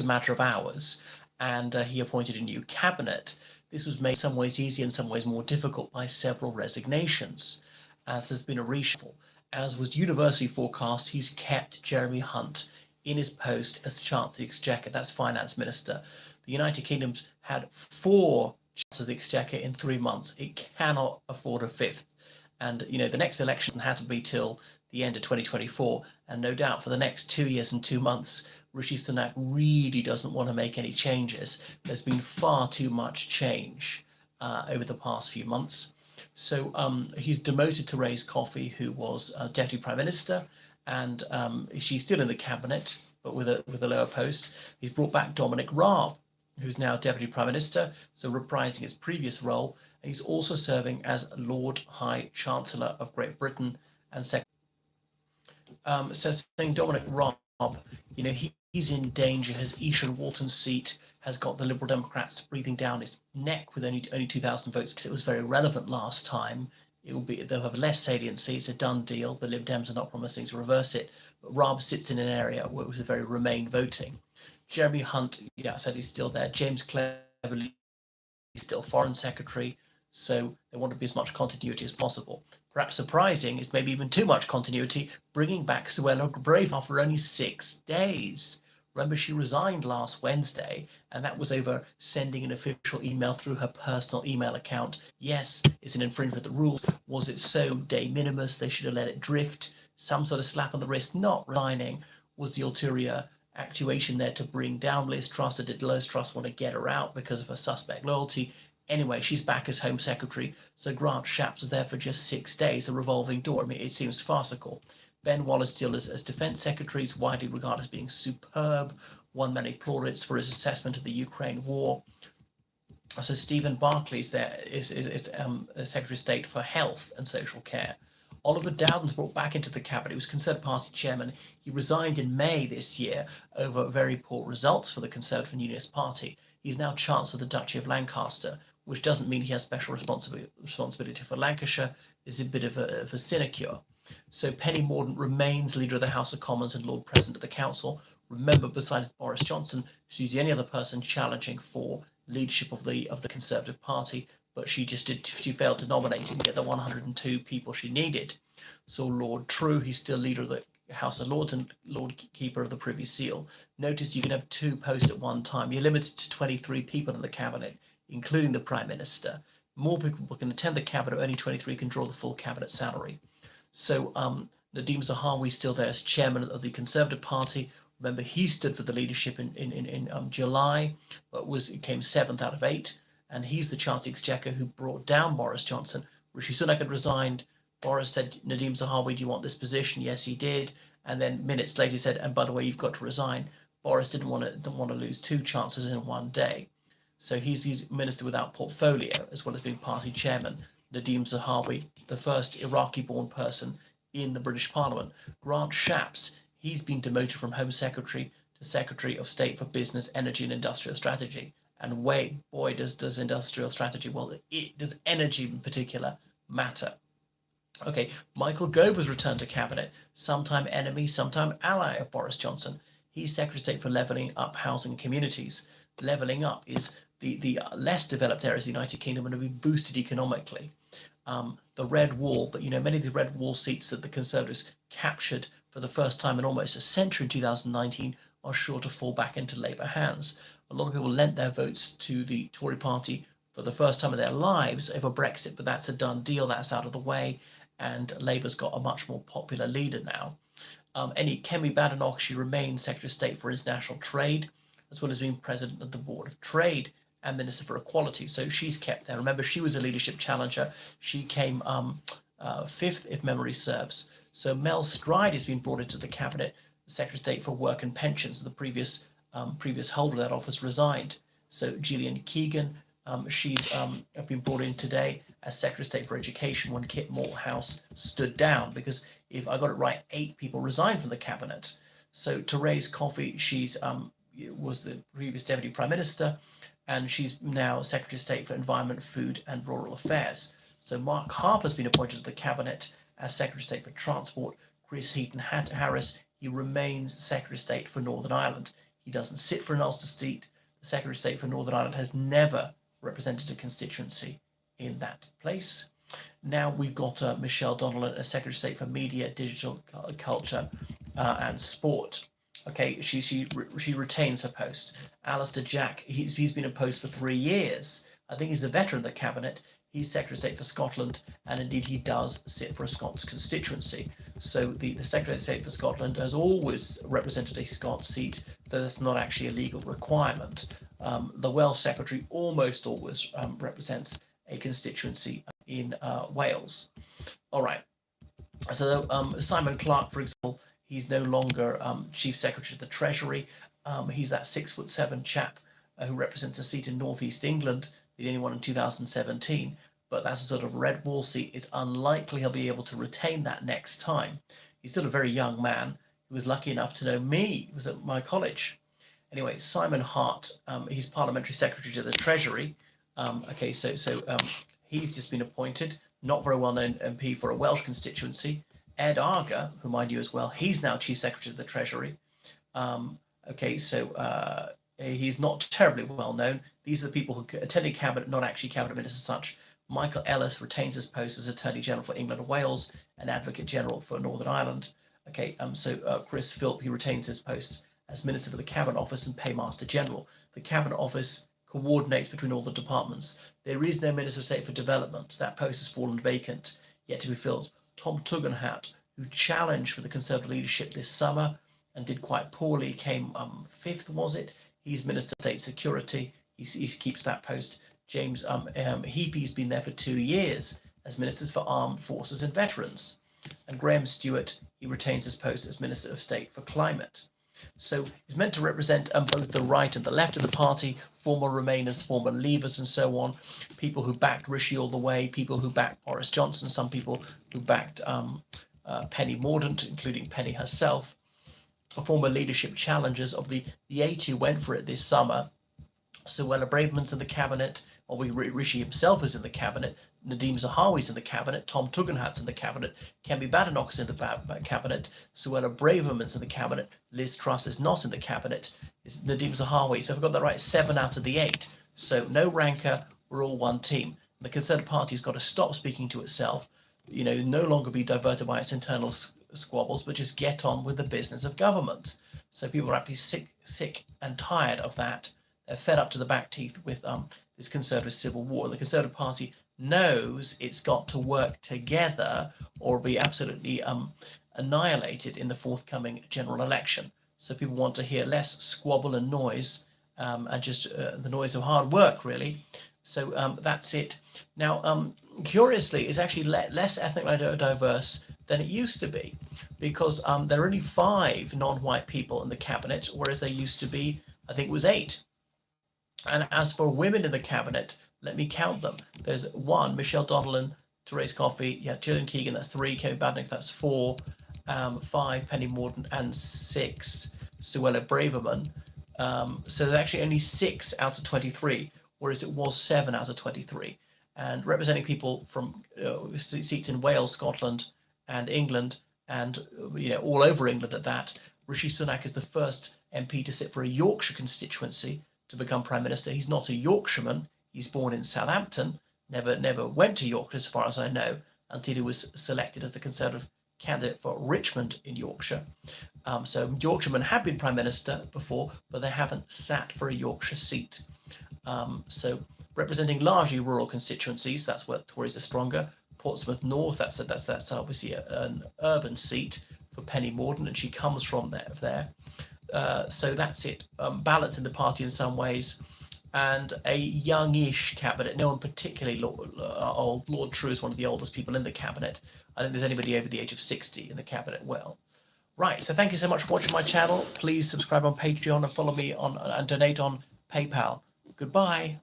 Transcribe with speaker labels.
Speaker 1: a matter of hours, and he appointed a new cabinet. This was made in some ways easier, in some ways more difficult by several resignations. As there's been a reshuffle. As was universally forecast, he's kept Jeremy Hunt in his post as Chancellor of the Exchequer, that's Finance Minister. The United Kingdom's had 4 Chancellors of the Exchequer in 3 months. It cannot afford a fifth. And, the next election had to be till the end of 2024. And no doubt for the next 2 years and 2 months, Rishi Sunak really doesn't want to make any changes. There's been far too much change over the past few months. So he's demoted Therese Coffey, who was Deputy Prime Minister, and she's still in the cabinet, but with a lower post. He's brought back Dominic Raab, who's now Deputy Prime Minister, so reprising his previous role. And he's also serving as Lord High Chancellor of Great Britain and saying Dominic Raab, he's in danger. His Eshan Walton seat has got the Liberal Democrats breathing down his neck with only 2,000 votes because it was very relevant last time. They'll have less saliency. It's a done deal. The Lib Dems are not promising to reverse it. But Raab sits in an area where it was very Remain voting. Jeremy Hunt, I said he's still there. James Cleverly is still Foreign Secretary. So they want to be as much continuity as possible. Perhaps surprising is maybe even too much continuity, bringing back Suella Braverman after only 6 days. Remember, she resigned last Wednesday, and that was over sending an official email through her personal email account. Yes, it's an infringement of the rules. Was it so de minimis they should have let it drift? Some sort of slap on the wrist, not resigning. Was the ulterior actuation there to bring down Liz Truss, or did Liz Truss want to get her out because of her suspect loyalty? Anyway, she's back as Home Secretary, so Grant Shapps is there for just 6 days, a revolving door. I mean, it seems farcical. Ben Wallace still as Defence Secretary is widely regarded as being superb, won many plaudits for his assessment of the Ukraine war. So Stephen Barclay's there is Secretary of State for Health and Social Care. Oliver Dowden's brought back into the cabinet. He was Conservative Party chairman. He resigned in May this year over very poor results for the Conservative and Unionist Party. He's now Chancellor of the Duchy of Lancaster, which doesn't mean he has special responsibility for Lancashire. There's a bit of a sinecure. So Penny Mordaunt remains leader of the House of Commons and Lord President of the Council. Remember, besides Boris Johnson, she's the only other person challenging for leadership of the Conservative Party, but she failed to nominate and get the 102 people she needed. So Lord True, he's still leader of the House of Lords and Lord Keeper of the Privy Seal. Notice you can have 2 posts at one time. You're limited to 23 people in the cabinet, including the Prime Minister. More people can attend the cabinet, only 23 can draw the full cabinet salary. So Nadeem Zahawi still there as chairman of the Conservative Party. Remember, he stood for the leadership in July, but came 7th out of 8. And he's the Chancellor of the Exchequer who brought down Boris Johnson. Rishi Sunak had resigned. Boris said, Nadeem Zahawi, do you want this position? Yes, he did. And then minutes later he said, and by the way, you've got to resign. Boris didn't want to lose 2 chances in one day. So he's minister without portfolio, as well as being party chairman. Nadeem Zahawi, the first Iraqi-born person in the British Parliament. Grant Shapps, he's been demoted from Home Secretary to Secretary of State for Business, Energy and Industrial Strategy. And boy, does industrial strategy, well, does energy in particular matter. Okay, Michael Gove has returned to cabinet, sometime enemy, sometime ally of Boris Johnson. He's Secretary of State for Levelling Up Housing and Communities. Levelling up is the less developed areas of the United Kingdom are going to be boosted economically. The Red Wall, but many of the Red Wall seats that the Conservatives captured for the first time in almost a century in 2019 are sure to fall back into Labour hands. A lot of people lent their votes to the Tory party for the first time in their lives over Brexit, but that's a done deal, that's out of the way, and Labour's got a much more popular leader now. Kemi Badenoch, she remains Secretary of State for International Trade, as well as being President of the Board of Trade and Minister for Equality. So she's kept there. Remember, she was a leadership challenger. She came 5th, if memory serves. So Mel Stride has been brought into the cabinet, Secretary of State for Work and Pensions. The previous holder of that office resigned. So Gillian Keegan, she's been brought in today as Secretary of State for Education when Kit Malthouse stood down, because if I got it right, 8 people resigned from the cabinet. So Therese Coffey, she's was the previous Deputy Prime Minister, and she's now Secretary of State for Environment, Food and Rural Affairs. So Mark Harper's been appointed to the cabinet as Secretary of State for Transport. Chris Heaton-Harris, he remains Secretary of State for Northern Ireland. He doesn't sit for an Ulster seat. The Secretary of State for Northern Ireland has never represented a constituency in that place. Now we've got Michelle Donnellan as Secretary of State for Media, Digital Culture and Sport. Okay, she retains her post. Alistair Jack, he's been in post for 3 years. I think he's a veteran of the cabinet. He's Secretary of State for Scotland, and indeed he does sit for a Scots constituency. So the Secretary of State for Scotland has always represented a Scots seat. That's not actually a legal requirement. The Welsh Secretary almost always represents a constituency in Wales. All right. So Simon Clarke, for example, he's no longer Chief Secretary of the Treasury. He's that 6'7" chap who represents a seat in North East England, the only one in 2017. But that's a sort of red wall seat. It's unlikely he'll be able to retain that next time. He's still a very young man who was lucky enough to know me. He was at my college. Anyway, Simon Hart, he's Parliamentary Secretary to the Treasury. Okay, so he's just been appointed, not very well-known MP for a Welsh constituency. Ed Arger, whom I knew as well, he's now Chief Secretary of the Treasury. Okay, so he's not terribly well-known. These are the people who attended cabinet, not actually cabinet ministers as such. Michael Ellis retains his post as Attorney General for England and Wales and Advocate General for Northern Ireland. Okay, so Chris Philp, he retains his post as Minister for the Cabinet Office and Paymaster General. The Cabinet Office coordinates between all the departments. There is no Minister of State for Development. That post has fallen vacant, yet to be filled. Tom Tugendhat, who challenged for the Conservative leadership this summer and did quite poorly, came fifth, was it? He's Minister of State Security. He keeps that post. James Heapy's been there for 2 years as Minister for Armed Forces and Veterans. And Graham Stewart, he retains his post as Minister of State for Climate. So he's meant to represent both the right and the left of the party, former Remainers, former Leavers and so on, people who backed Rishi all the way, people who backed Boris Johnson, some people who backed Penny Mordaunt, including Penny herself, former leadership challengers of the eight who went for it this summer. Suella Braverman's in the cabinet, or Rishi himself is in the cabinet, Nadeem Zahawi's in the cabinet, Tom Tugendhat's in the cabinet, Kemi Badenoch's in the cabinet, Suella Braverman's in the cabinet, Liz Truss is not in the cabinet, it's Nadeem Zahawi. So I've got that right, 7 out of the 8. So no rancor, we're all one team. The Conservative Party's got to stop speaking to itself, no longer be diverted by its internal squabbles, but just get on with the business of government. So people are actually sick and tired of that. They're fed up to the back teeth with this Conservative civil war. And the Conservative Party knows it's got to work together or be absolutely annihilated in the forthcoming general election. So people want to hear less squabble and noise and just the noise of hard work, really. So that's it. Now, curiously, it's actually less ethnically diverse than it used to be, because there are only 5 non-white people in the cabinet, whereas there used to be, I think it was 8. And as for women in the cabinet, let me count them. There's 1, Michelle Donnellan, Therese Coffey, Gillian Keegan, that's 3, Kemi Badenoch, that's 4, 5, Penny Mordaunt, and 6, Suella Braverman. So there's actually only 6 out of 23, whereas it was 7 out of 23. And representing people from seats in Wales, Scotland, and England, and all over England at that, Rishi Sunak is the first MP to sit for a Yorkshire constituency to become Prime Minister. He's not a Yorkshireman. He's born in Southampton, never went to Yorkshire as far as I know, until he was selected as the Conservative candidate for Richmond in Yorkshire. So Yorkshiremen have been Prime Minister before, but they haven't sat for a Yorkshire seat. So representing largely rural constituencies, that's where Tories are stronger. Portsmouth North, that's obviously an urban seat for Penny Mordaunt, and she comes from there. So that's it. Balance in the party in some ways, and a youngish cabinet. No one particularly old. Lord True is one of the oldest people in the cabinet. I don't think there's anybody over the age of 60 in the cabinet. Well, right. So thank you so much for watching my channel. Please subscribe on Patreon and follow me on and donate on PayPal. Goodbye.